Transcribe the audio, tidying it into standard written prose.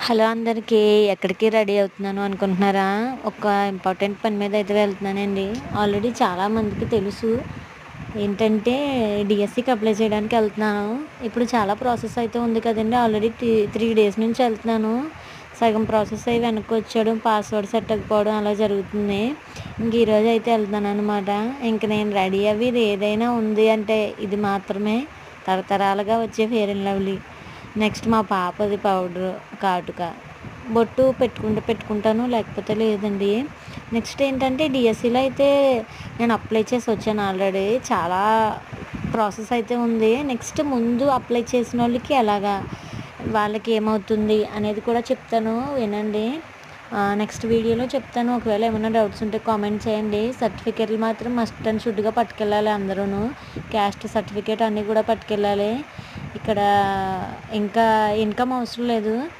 Hello అందరికీ. ఎక్కడికి ready అవుతున్నాను అనుకుంటున్నారా? ఒక ఇంపార్టెంట్ పని మీద అయితే వెళ్తున్నానండి. ఆల్రెడీ చాలామందికి తెలుసు. ఏంటంటే డిఎస్సికి అప్లై చేయడానికి వెళ్తున్నాను. ఇప్పుడు చాలా ప్రాసెస్ అయితే ఉంది కదండి. ఆల్రెడీ 3 డేస్ నుంచి వెళ్తున్నాను. సగం ప్రాసెస్ అయ్యి వెనక్కి వచ్చాడు, పాస్వర్డ్ సెట్ అవ్వకపోవడం అలా జరుగుతుంది. ఇంక ఈరోజు అయితే వెళ్తున్నాను అనమాట. ఇంక నేను రెడీ అవ్వి ఇది ఏదైనా ఉంది అంటే ఇది మాత్రమే. తరతరాలుగా వచ్చే ఫెయిర్ అండ్ లవ్లీ. నెక్స్ట్ మా పాపది పౌడరు, కాటుక, బొట్టు పెట్టుకుంటే పెట్టుకుంటాను, లేకపోతే లేదండి. నెక్స్ట్ ఏంటంటే డిఎస్సిలో అయితే నేను అప్లై చేసి వచ్చాను ఆల్రెడీ. చాలా ప్రాసెస్ అయితే ఉంది. నెక్స్ట్ ముందు అప్లై చేసిన వాళ్ళకి ఎలాగా, వాళ్ళకి ఏమవుతుంది అనేది కూడా చెప్తాను, వినండి. నెక్స్ట్ వీడియోలో చెప్తాను. ఒకవేళ ఏమైనా డౌట్స్ ఉంటే కామెంట్ చేయండి. సర్టిఫికేట్లు మాత్రం మస్ట్ అండ్ షుడ్గా పట్టుకెళ్ళాలి అందరూ. క్యాస్ట్ సర్టిఫికేట్ అన్నీ కూడా పట్టుకెళ్ళాలి. ఇక్కడ ఇంకా ఇన్కమ్ అవసరం లేదు.